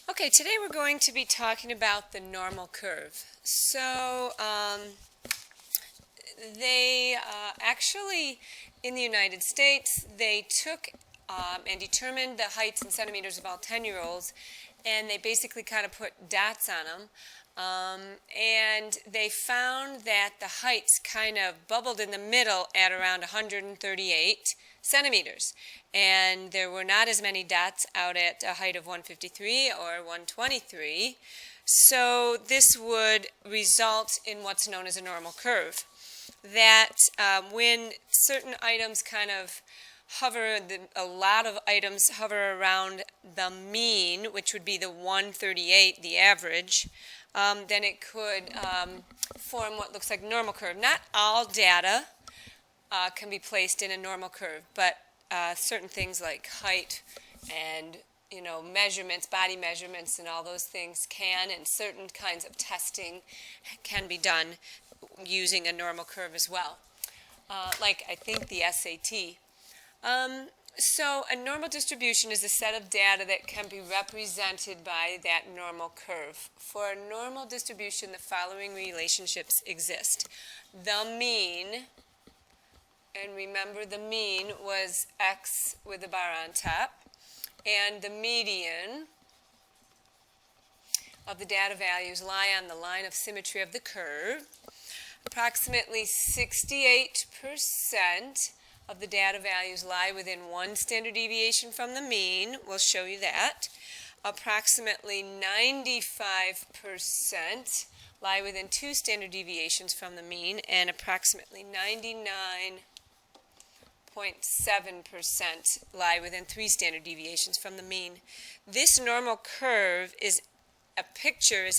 Okay, today we're going to be talking about the normal curve. So, they actually, in the United States, they took and determined the heights in centimeters of all 10-year-olds, and they basically kind of put dots on them. And they found that the heights kind of bubbled in the middle at around 138 centimeters. And there were not as many dots out at a height of 153 or 123. So this would result in what's known as a normal curve. That when certain items kind of hover, a lot of items hover around the mean, which would be the 138, the average, then it could form what looks like a normal curve. Not all data can be placed in a normal curve, but certain things like height and measurements, body measurements, and all those things can, and certain kinds of testing can be done using a normal curve as well, like I think the SAT. So a normal distribution is a set of data that can be represented by that normal curve. For a normal distribution, the following relationships exist. The mean, and remember the mean was x with a bar on top, and the median of the data values lie on the line of symmetry of the curve. Approximately 68% of the data values lie within one standard deviation from the mean. We'll show you that. Approximately 95% lie within two standard deviations from the mean, and approximately 99.7% lie within three standard deviations from the mean. This normal curve is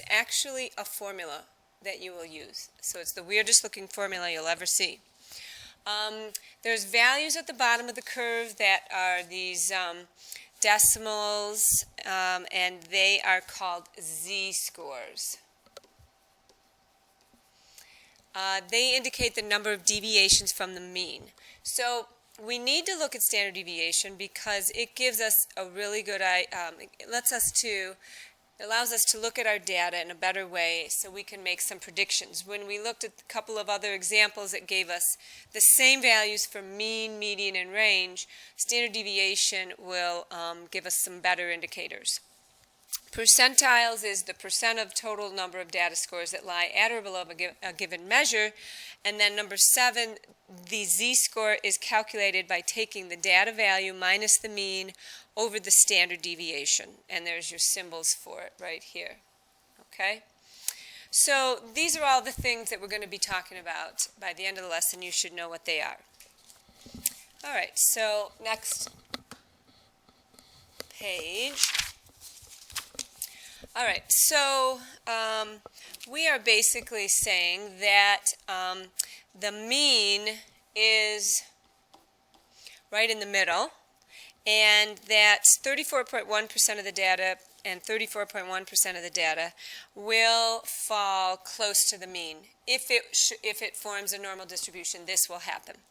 actually a formula that you will use. So it's the weirdest looking formula you'll ever see. There's values at the bottom of the curve that are these decimals, and they are called z-scores. They indicate the number of deviations from the mean. So we need to look at standard deviation because it gives us a really good it allows us to look at our data in a better way so we can make some predictions. When we looked at a couple of other examples that gave us the same values for mean, median, and range, standard deviation will give us some better indicators. Percentiles is the percent of total number of data scores that lie at or below a given measure. And then number 7, the z-score is calculated by taking the data value minus the mean over the standard deviation. And there's your symbols for it right here. Okay? So these are all the things that we're going to be talking about. By the end of the lesson, you should know what they are. All right, so next page. All right, so we are basically saying that the mean is right in the middle, and that 34.1% of the data and 34.1% of the data will fall close to the mean. If it forms a normal distribution, this will happen.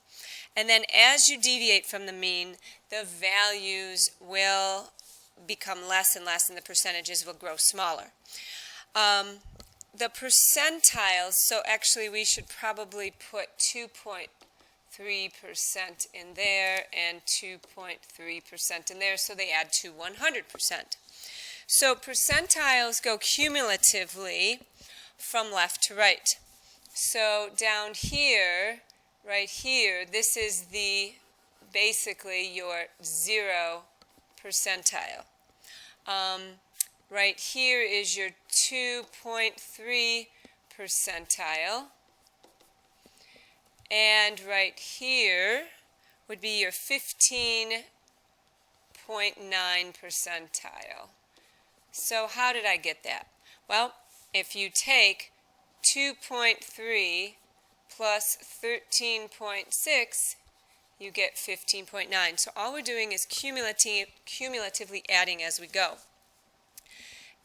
And then as you deviate from the mean, the values will become less and less, and the percentages will grow smaller. The percentiles, so actually we should probably put 2.3% in there and 2.3% in there, so they add to 100%. So percentiles go cumulatively from left to right. So down here, right here, this is basically your 0 percentile. Right here is your 2.3 percentile. And right here would be your 15.9 percentile. So how did I get that? Well, if you take 2.3 plus 13.6, you get 15.9. So all we're doing is cumulatively adding as we go.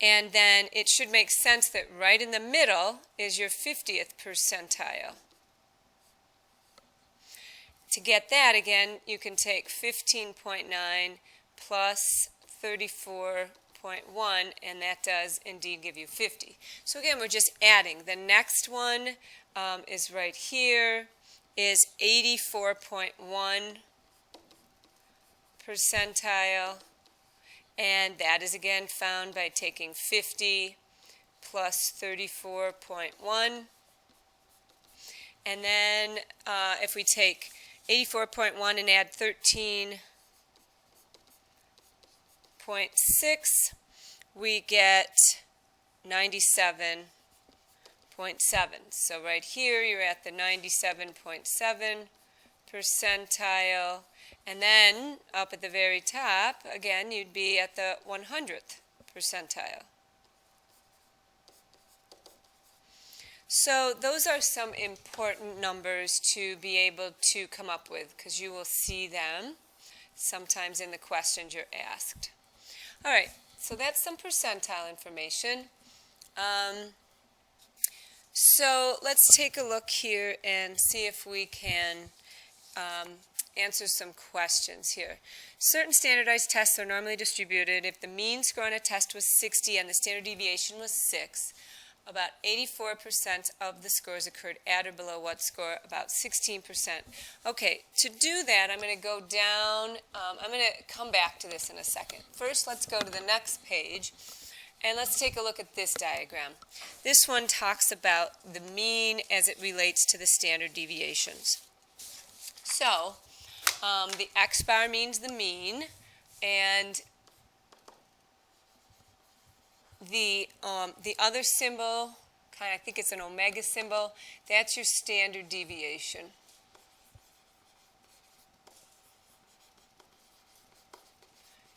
And then it should make sense that right in the middle is your 50th percentile. To get that, again, you can take 15.9 plus 34.6 and that does indeed give you 50. So again, we're just adding. The next one is right here, is 84.1 percentile, and that is again found by taking 50 plus 34.1. And then if we take 84.1 and add 13.6, we get 97.7. So right here you're at the 97.7 percentile. And then up at the very top, again, you'd be at the 100th percentile. So those are some important numbers to be able to come up with, because you will see them sometimes in the questions you're asked. All right, so that's some percentile information. So let's take a look here and see if we can answer some questions here. Certain standardized tests are normally distributed. If the mean score on a test was 60 and the standard deviation was 6, about 84% of the scores occurred at or below what score? About 16%. Okay, to do that, I'm going to go down. I'm going to come back to this in a second. First, let's go to the next page, and let's take a look at this diagram. This one talks about the mean as it relates to the standard deviations. So, the X bar means the mean, and the other symbol, I think it's an omega symbol, that's your standard deviation.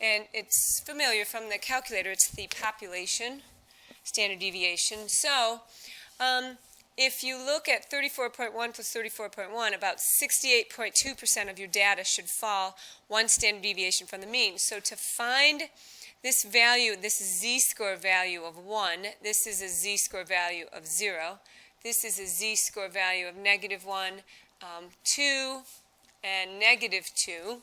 And it's familiar from the calculator, it's the population standard deviation. So, if you look at 34.1 plus 34.1, about 68.2% of your data should fall one standard deviation from the mean. So to find this value, this z-score value of 1, this is a z-score value of 0, this is a z-score value of -1, 2, and -2.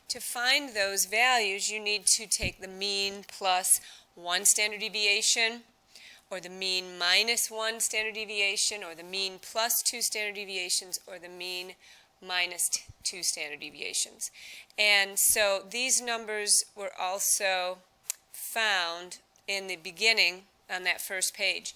To find those values, you need to take the mean plus 1 standard deviation, or the mean minus 1 standard deviation, or the mean plus 2 standard deviations, or the mean minus 2 standard deviations. And so these numbers were also found in the beginning on that first page.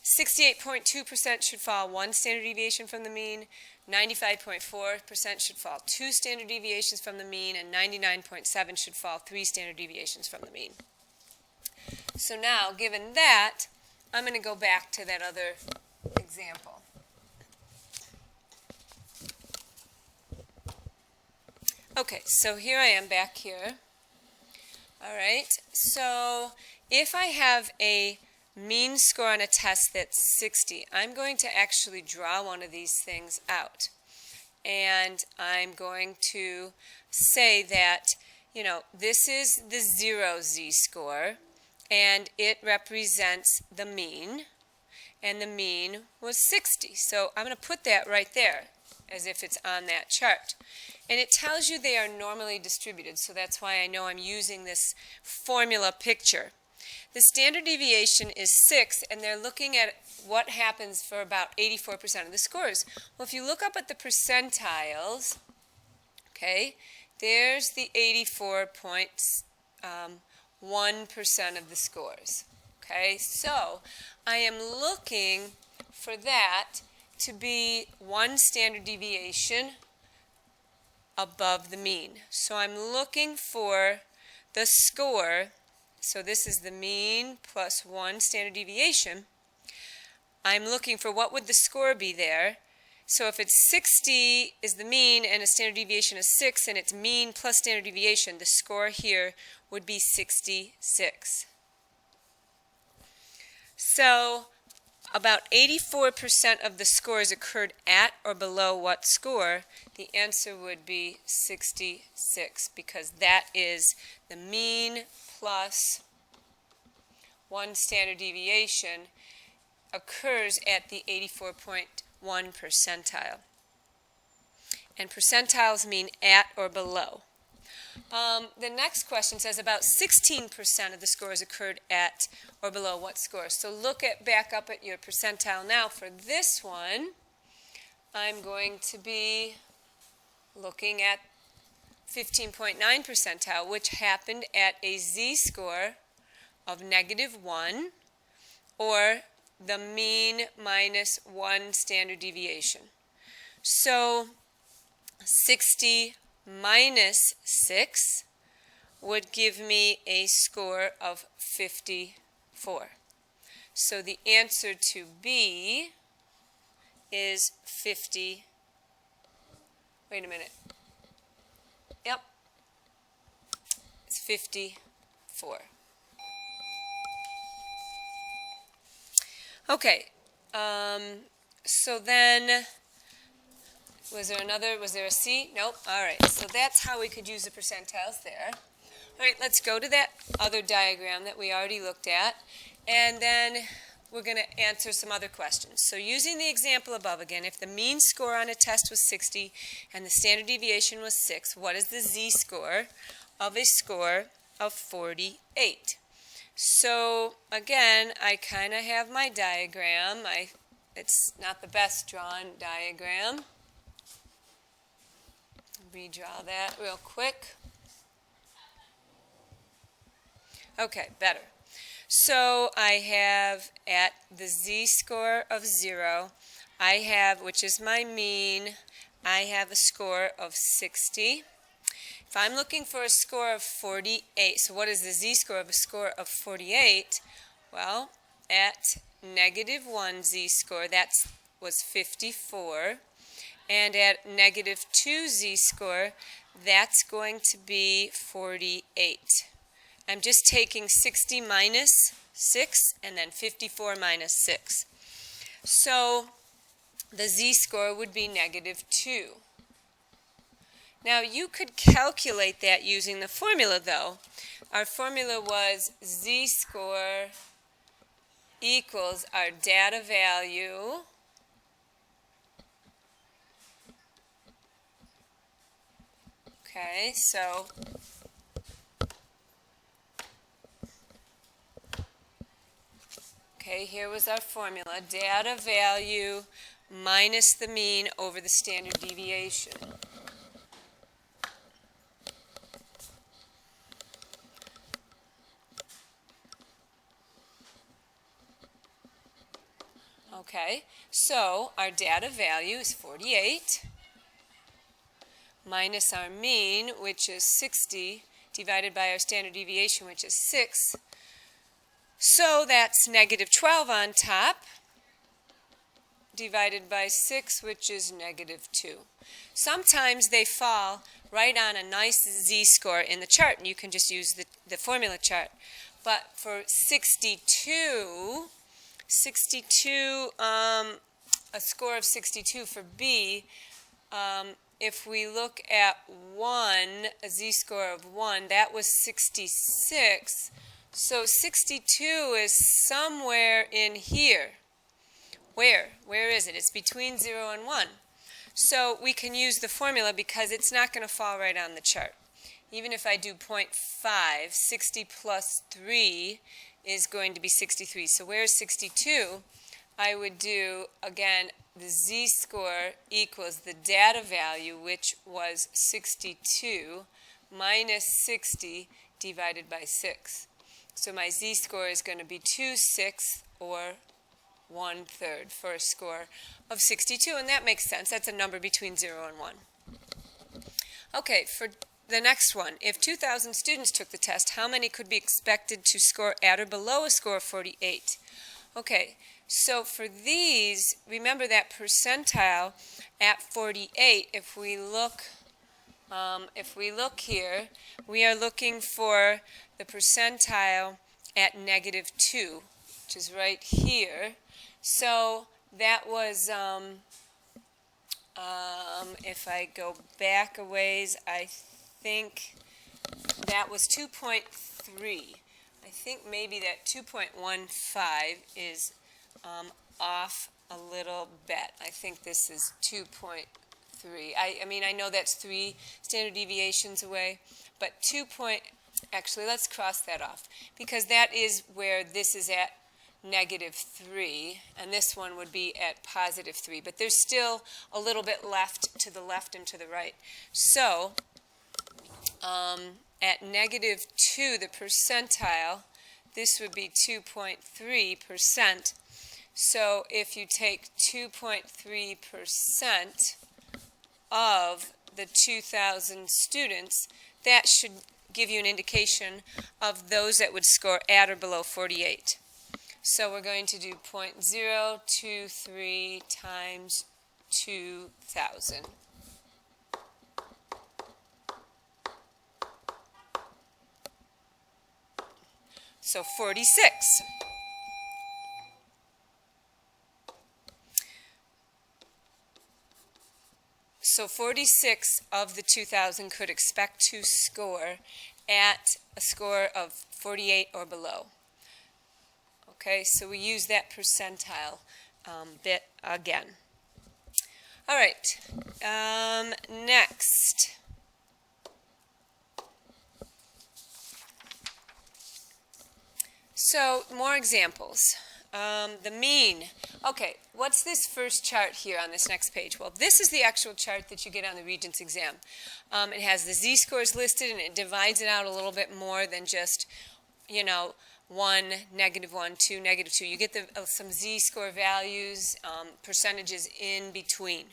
68.2% should fall 1 standard deviation from the mean, 95.4% should fall 2 standard deviations from the mean, and 99.7% should fall 3 standard deviations from the mean. So now, given that, I'm going to go back to that other example. Okay, so here I am back here. All right, so if I have a mean score on a test that's 60, I'm going to actually draw one of these things out. And I'm going to say that, this is the 0 z-score, and it represents the mean, and the mean was 60. So I'm going to put that right there as if it's on that chart. And it tells you they are normally distributed, so that's why I know I'm using this formula picture. The standard deviation is 6, and they're looking at what happens for about 84% of the scores. Well, if you look up at the percentiles, okay, there's the 84.1% of the scores. Okay, so I am looking for that to be 1 standard deviation above the mean. So I'm looking for the score. So this is the mean plus 1 standard deviation. I'm looking for what would the score be there. So if it's 60 is the mean and a standard deviation is 6 and it's mean plus standard deviation, the score here would be 66. So about 84% of the scores occurred at or below what score? The answer would be 66, because that is the mean plus 1 standard deviation occurs at the 84.1 percentile. And percentiles mean at or below. The next question says about 16% of the scores occurred at or below what score? So look back up at your percentile now. For this one, I'm going to be looking at 15.9 percentile, which happened at a z-score of -1, or the mean minus 1 standard deviation. So 60 minus 6 would give me a score of 54. So the answer to B is 50. Wait a minute. Yep. It's 54. Okay. So then, was there a C? Nope. All right. So that's how we could use the percentiles there. All right, let's go to that other diagram that we already looked at, and then we're going to answer some other questions. So using the example above again, if the mean score on a test was 60 and the standard deviation was 6, what is the z-score of a score of 48? So again, I kind of have my diagram. It's not the best drawn diagram. Redraw that real quick. Okay, better. So I have at the z-score of 0, I have, which is my mean, I have a score of 60. If I'm looking for a score of 48, so what is the z-score of a score of 48? Well, at -1 z-score, that was 54. And at -2 z-score, that's going to be 48. I'm just taking 60 minus 6 and then 54 minus 6. So the z-score would be -2. Now you could calculate that using the formula though. Our formula was z-score equals our data value so here was our formula, data value minus the mean over the standard deviation. Okay, so our data value is 48 minus our mean, which is 60, divided by our standard deviation, which is 6. So that's -12 on top, divided by 6, which is -2. Sometimes they fall right on a nice z-score in the chart, and you can just use the formula chart. But for 62, a score of 62 for B, if we look at 1, a z-score of 1, that was 66. So 62 is somewhere in here. Where? Where is it? It's between 0 and 1. So we can use the formula because it's not going to fall right on the chart. Even if I do 0.5, 60 plus 3 is going to be 63. So where's 62? I would do, again, the z-score equals the data value, which was 62, minus 60 divided by 6. So my z-score is going to be 2/6 or 1/3 for a score of 62, and that makes sense. That's a number between 0 and 1. Okay, for the next one, if 2,000 students took the test, how many could be expected to score at or below a score of 48? Okay, so for these, remember that percentile at 48, if we look here, we are looking for the percentile at -2, which is right here. So that was, if I go back a ways, I think that was 2.3. I think maybe that 2.15 is off a little bit. I think this is 2.3. 2.3. I mean, I know that's 3 standard deviations away, but actually, let's cross that off, because that is where this is at -3, and this one would be at +3. But there's still a little bit left to the left and to the right. So at -2, the percentile, this would be 2.3%. So if you take 2.3% of the 2,000 students, that should give you an indication of those that would score at or below 48. So we're going to do 0.023 times 2,000. So 46. So 46 of the 2,000 could expect to score at a score of 48 or below. Okay, so we use that percentile bit again. All right, next. So more examples. The mean. Okay, what's this first chart here on this next page? Well, this is the actual chart that you get on the Regents exam. It has the z-scores listed, and it divides it out a little bit more than just, 1, -1, 2, -2. You get some z-score values, percentages in between.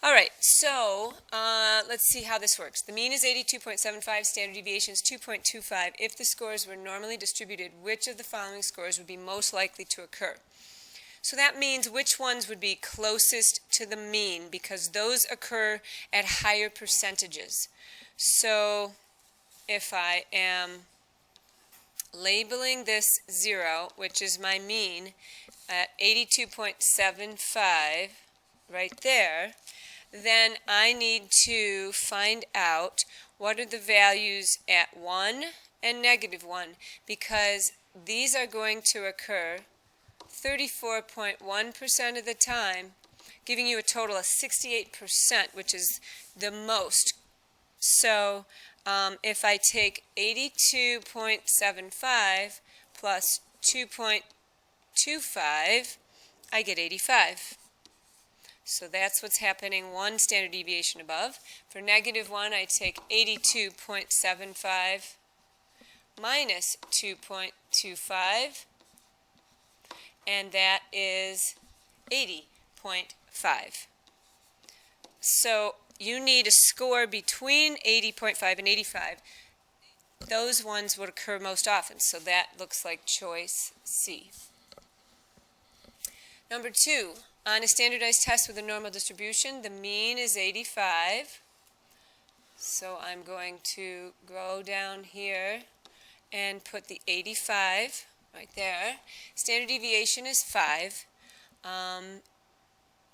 All right, so let's see how this works. The mean is 82.75, standard deviation is 2.25. If the scores were normally distributed, which of the following scores would be most likely to occur? So that means which ones would be closest to the mean, because those occur at higher percentages. So if I am labeling this 0, which is my mean, at 82.75 right there, then I need to find out what are the values at 1 and -1, because these are going to occur 34.1% of the time, giving you a total of 68%, which is the most. So if I take 82.75 plus 2.25, I get 85. So that's what's happening 1 standard deviation above. For -1, I take 82.75 minus 2.25, and that is 80.5. So you need a score between 80.5 and 85. Those ones would occur most often, so that looks like choice C. Number 2. On a standardized test with a normal distribution, the mean is 85. So I'm going to go down here and put the 85 right there. Standard deviation is 5.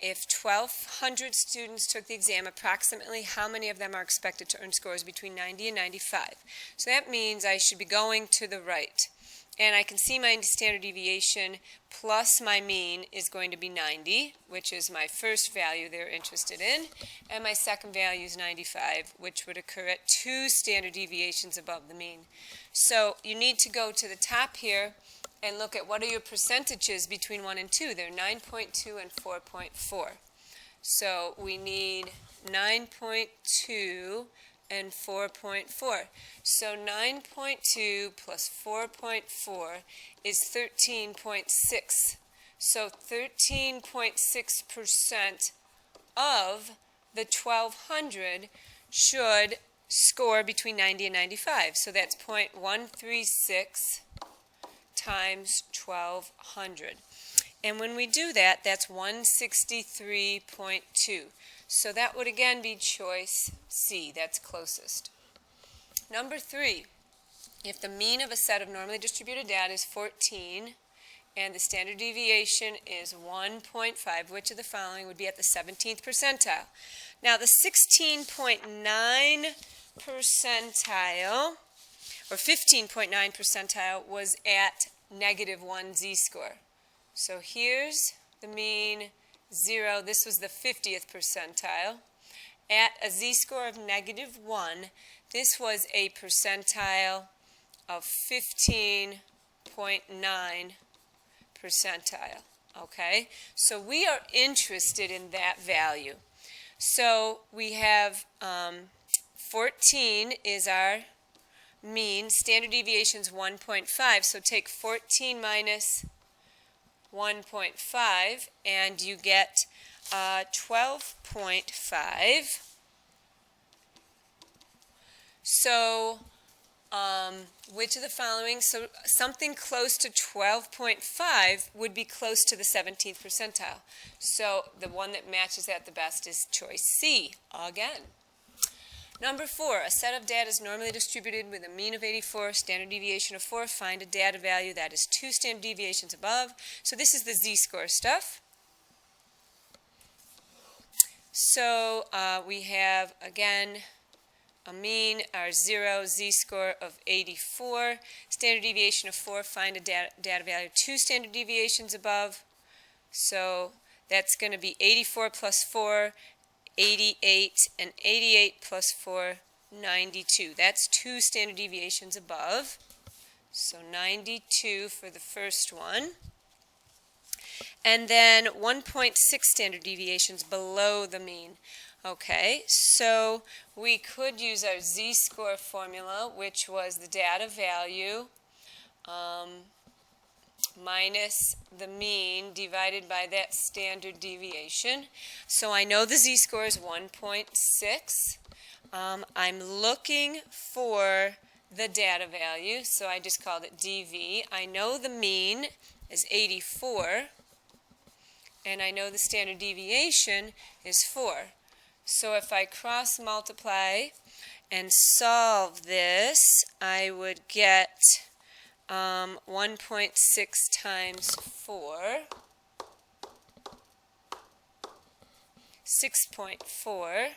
If 1,200 students took the exam, approximately how many of them are expected to earn scores between 90 and 95? So that means I should be going to the right. And I can see my standard deviation plus my mean is going to be 90, which is my first value they're interested in. And my second value is 95, which would occur at 2 standard deviations above the mean. So you need to go to the top here and look at what are your percentages between 1 and 2. They're 9.2 and 4.4. So we need 9.2 and 4.4. So 9.2 plus 4.4 is 13.6. So 13.6% of the 1,200 should score between 90 and 95. So that's 0.136 times 1,200. And when we do that, that's 163.2. So that would again be choice C, that's closest. Number 3, if the mean of a set of normally distributed data is 14 and the standard deviation is 1.5, which of the following would be at the 17th percentile? Now the 16.9 percentile, or 15.9 percentile, was at -1 z-score. So here's the mean 0. This was the 50th percentile. at a z-score of -1, this was a percentile of 15.9 percentile. Okay, so we are interested in that value. So we have 14 is our mean. Standard deviation is 1.5. So take 14 minus 1.5 and you get 12.5. So which of the following? So something close to 12.5 would be close to the 17th percentile. So the one that matches that the best is choice C again. Number 4, a set of data is normally distributed with a mean of 84, standard deviation of 4. Find a data value that is 2 standard deviations above. So this is the z-score stuff. So we have, again, a mean, our 0, z-score of 84, standard deviation of 4, find a data value 2 standard deviations above. So that's going to be 84 plus 4, 88, and 88 plus 4, 92. That's 2 standard deviations above. So 92 for the first one. And then 1.6 standard deviations below the mean. Okay, so we could use our z-score formula, which was the data value minus the mean divided by that standard deviation. So I know the z-score is 1.6. I'm looking for the data value, so I just called it dv. I know the mean is 84, and I know the standard deviation is 4. So if I cross multiply and solve this, I would get 1.6 times 4, 6.4.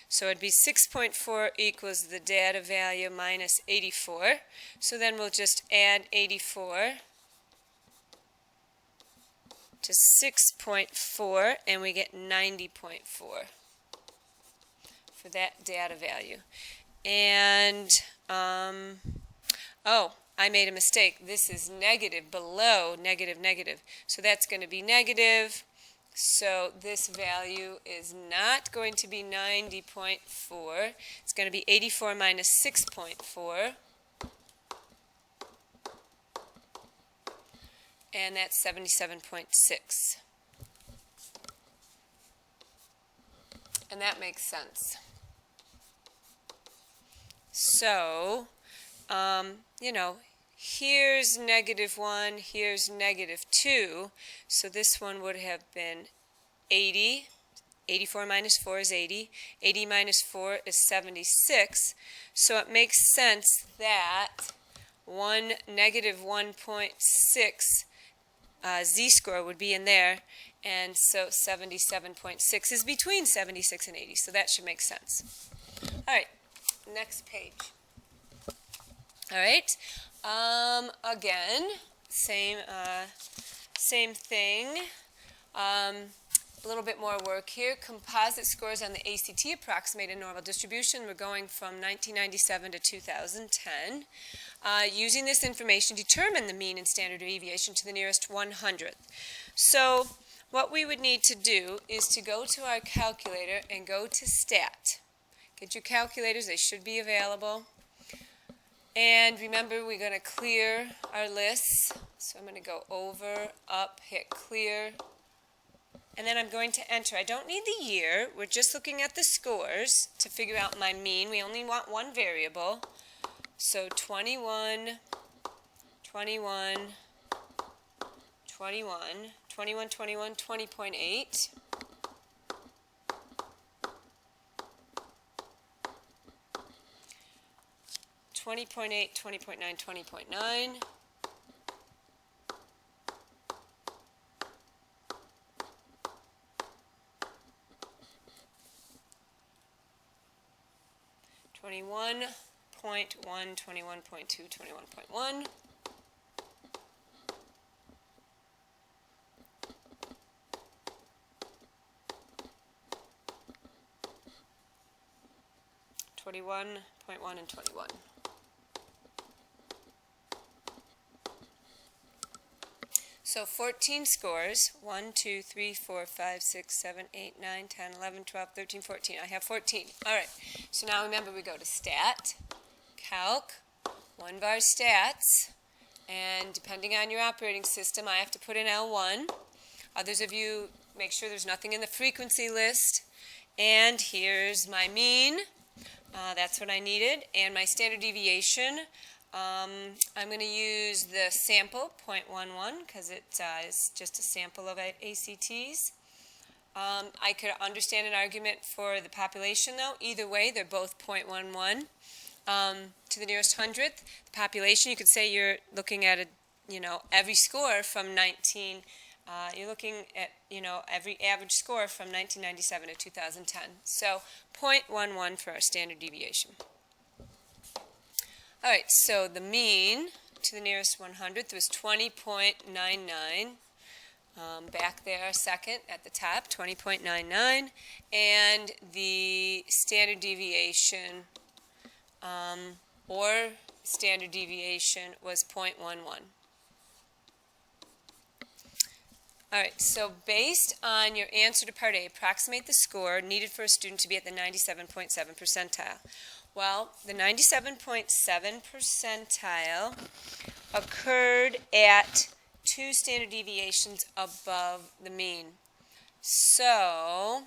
So it'd be 6.4 equals the data value minus 84. So then we'll just add 84 to 6.4, and we get 90.4 for that data value. And, oh, I made a mistake. This is negative below negative, negative. So that's going to be negative. So this value is not going to be 90.4. It's going to be 84 minus 6.4. And that's 77.6. And that makes sense. So, you know, here's -1, here's -2. So this one would have been 80. 84 minus 4 is 80. 80 minus 4 is 76. So it makes sense that -1.6 z-score would be in there, and so 77.6 is between 76 and 80, so that should make sense. All right, next page. All right, again, same thing. A little bit more work here. Composite scores on the ACT approximate a normal distribution. We're going from 1997 to 2010. Using this information, determine the mean and standard deviation to the nearest 100th. So what we would need to do is to go to our calculator and go to STAT. Get your calculators, they should be available. And remember, we're going to clear our lists. So I'm going to go over, up, hit clear. And then I'm going to enter. I don't need the year. We're just looking at the scores to figure out my mean. We only want one variable. So 21, 21, 21, 21, 21, 20.8. 20.8, 20.9, 20.9. 21.1, 21.2, 21.1. 21.1 and 21. So 14 scores, 1, 2, 3, 4, 5, 6, 7, 8, 9, 10, 11, 12, 13, 14. I have 14. All right, so now remember we go to Stat, Calc, 1-var Stats, and depending on your operating system, I have to put in L1. Others of you make sure there's nothing in the frequency list. And here's my mean. That's what I needed. And my standard deviation. I'm going to use the sample, 0.11, because it is just a sample of ACTs. I could understand an argument for the population, though. Either way, they're both 0.11 to the nearest hundredth. The population, you could say you're looking at every score from you're looking at every average score from 1997 to 2010. So 0.11 for our standard deviation. All right, so the mean to the nearest 100th was 20.99. Back there, second at the top, 20.99. And the standard deviation, or standard deviation, was 0.11. All right, so based on your answer to Part A, approximate the score needed for a student to be at the 97.7 percentile. Well, the 97.7 percentile occurred at 2 standard deviations above the mean. So,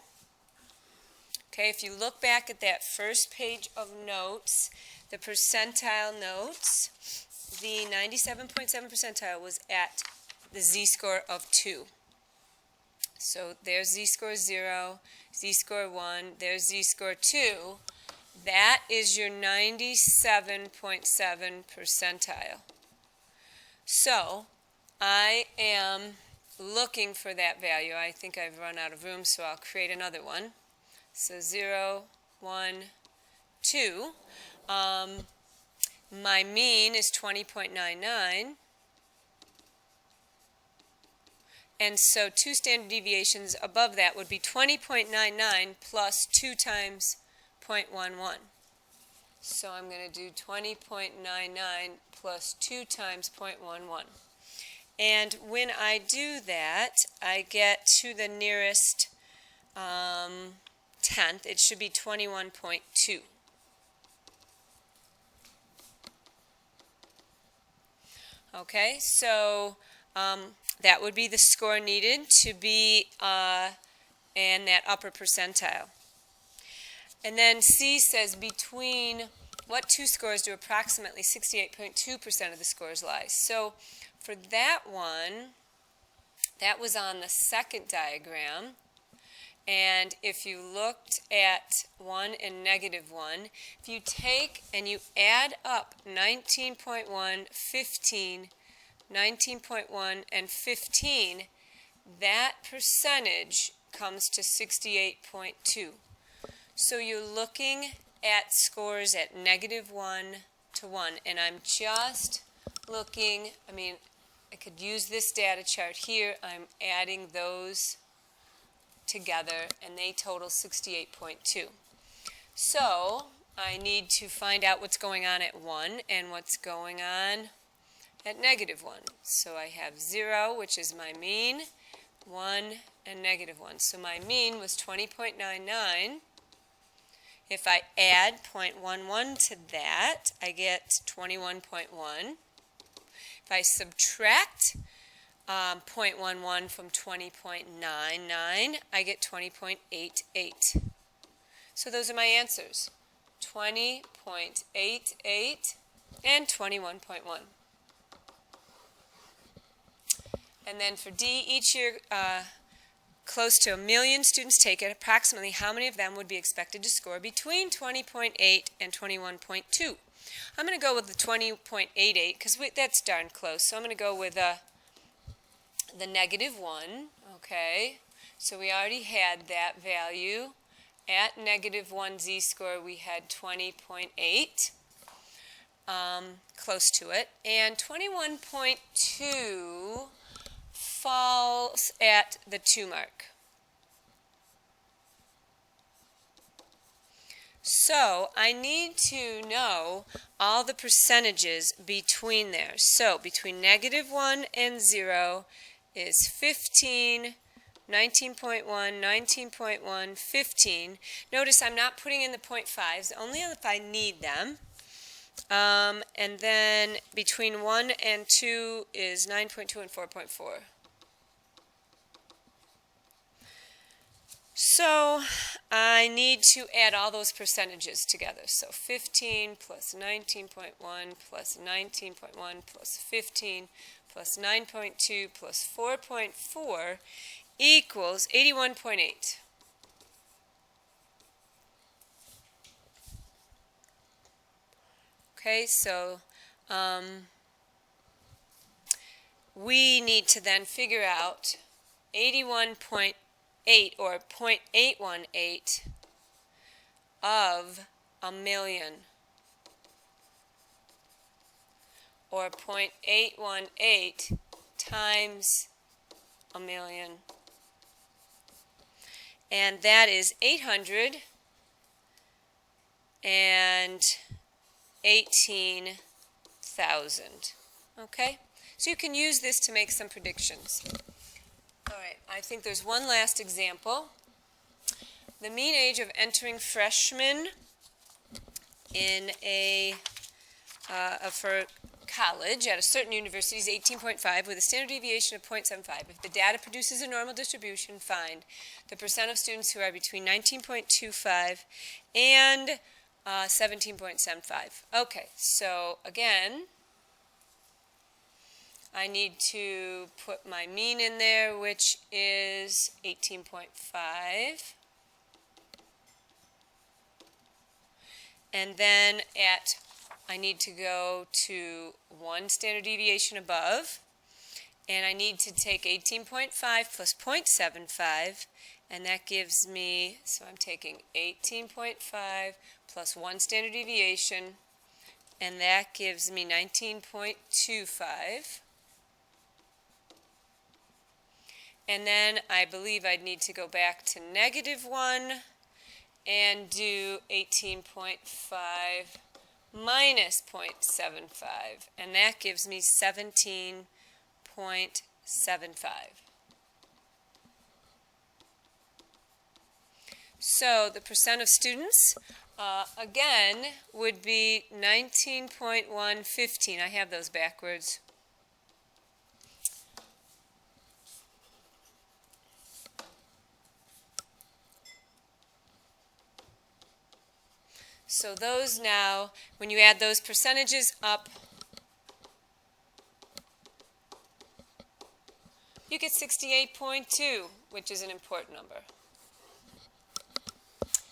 okay, if you look back at that first page of notes, the percentile notes, the 97.7 percentile was at the z-score of 2. So there's z-score 0, z-score 1, there's z-score 2. That is your 97.7 percentile. So I am looking for that value. I think I've run out of room, so I'll create another one. So 0, 1, 2. My mean is 20.99. And so 2 standard deviations above that would be 20.99 plus 2 times 0.11. So I'm going to do 20.99 plus 2 times 0.11. And when I do that, I get to the nearest tenth. It should be 21.2. Okay, so that would be the score needed to be in that upper percentile. And then C says between what 2 scores do approximately 68.2% of the scores lie. So for that one, that was on the second diagram. And if you looked at 1 and negative 1, if you take and you add up 19.1, 15, 19.1, and 15, that percentage comes to 68.2. So you're looking at scores at -1 to 1, and I'm just looking, I could use this data chart here. I'm adding those together, and they total 68.2. So I need to find out what's going on at 1 and what's going on at -1. So I have 0, which is my mean, 1, and -1. So my mean was 20.99. If I add 0.11 to that, I get 21.1. If I subtract 0.11 from 20.99, I get 20.88. So those are my answers, 20.88 and 21.1. And then for D, each year close to 1 million students take it. Approximately how many of them would be expected to score between 20.8 and 21.2? I'm going to go with the 20.88 because that's darn close. So I'm going to go with the -1. Okay, so we already had that value. At -1 z-score, we had 20.8, close to it. And 21.2 falls at the 2 mark. So I need to know all the percentages between there. So between -1 and 0 is 15, 19.1, 19.1, 15. Notice I'm not putting in the 0.5s, only if I need them. And then between 1 and 2 is 9.2 and 4.4. So I need to add all those percentages together. So 15 plus 19.1 plus 19.1 plus 15 plus 9.2 plus 4.4 equals 81.8. Okay, so we need to then figure out 81.8 or 0.818 of a million, or 0.818 times a million, and that is 818,000. Okay, so you can use this to make some predictions. All right, I think there's one last example. The mean age of entering freshmen in for college at a certain university is 18.5 with a standard deviation of 0.75. If the data produces a normal distribution, find the percent of students who are between 19.25 and 17.75. Okay, so again, I need to put my mean in there, which is 18.5. And then I need to go to one standard deviation above, and I need to take 18.5 plus 0.75, and that gives me, so I'm taking 18.5 plus one standard deviation, and that gives me 19.25. And then I believe I'd need to go back to -1 and do 18.5 minus 0.75, and that gives me 17.75. So the percent of students, again, would be 19.115. I have those backwards. So those now, when you add those percentages up, you get 68.2, which is an important number.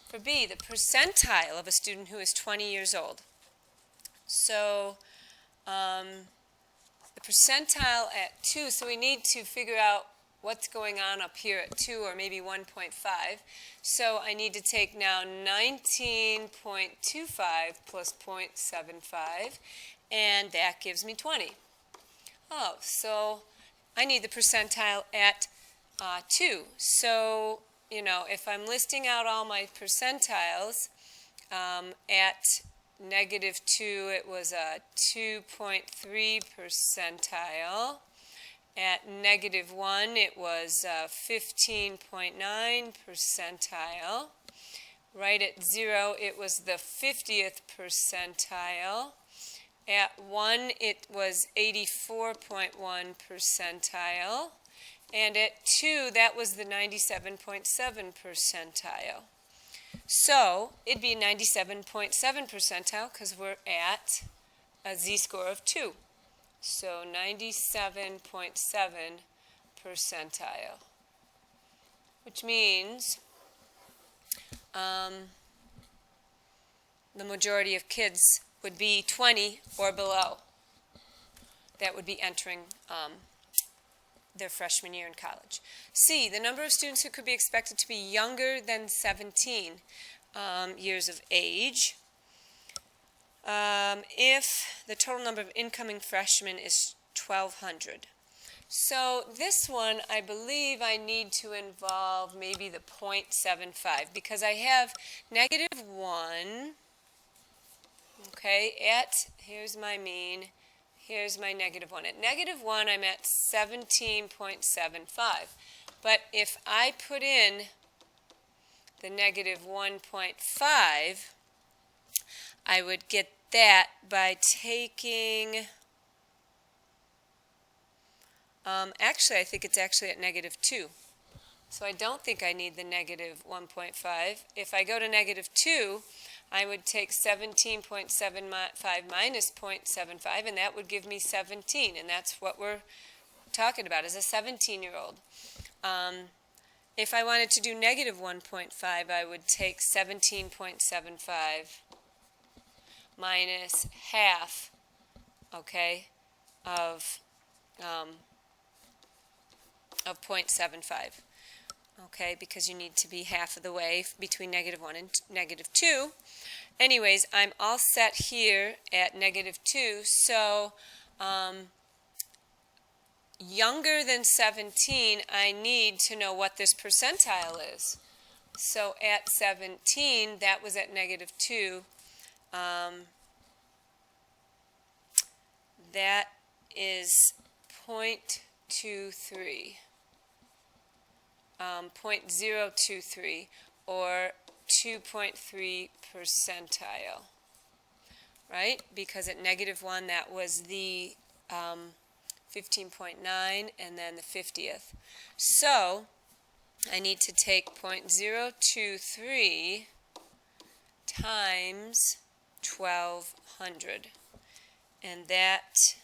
For B, the percentile of a student who is 20 years old. So the percentile at 2, so we need to figure out what's going on up here at 2 or maybe 1.5. So I need to take now 19.25 plus 0.75, and that gives me 20. Oh, so I need the percentile at 2. So, you know, if I'm listing out all my percentiles, at -2 it was a 2.3 percentile. At -1 it was 15.9 percentile. Right at 0 it was the 50th percentile. At 1 it was 84.1 percentile. And at 2 that was the 97.7 percentile. So it'd be 97.7 percentile because we're at a z-score of 2. So 97.7 percentile, which means the majority of kids would be 20 or below that would be entering their freshman year in college. C, the number of students who could be expected to be younger than 17 years of age. If the total number of incoming freshmen is 1,200. So this one, I believe I need to involve maybe the 0.75 because I have negative 1, okay, here's my mean, here's my negative 1. At negative 1, I'm at 17.75. But if I put in the negative 1.5, I would get that by taking, actually I think it's actually at negative 2. So I don't think I need the negative 1.5. If I go to negative 2, I would take 17.75 minus 0.75, and that would give me 17, and that's what we're talking about as a 17-year-old. If I wanted to do negative 1.5, I would take 17.75 minus half, okay, of 0.75, okay, because you need to be half of the way between negative 1 and negative 2. Anyways, I'm all set here at negative 2, so younger than 17, I need to know what this percentile is. So at 17, that was at negative 2. That is 0.23, 0.023, or 2.3 percentile, right? Because at negative 1, that was the 15.9 and then the 50th. So I need to take 0.023 times 1200, and that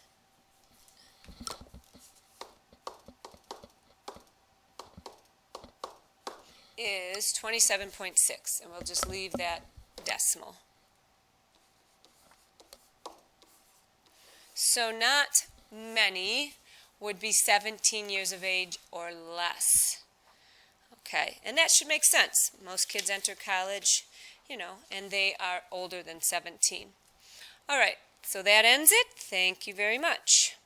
is 27.6, and we'll just leave that decimal. So not many would be 17 years of age or less. Okay, and that should make sense. Most kids enter college, you know, and they are older than 17. All right, so that ends it. Thank you very much.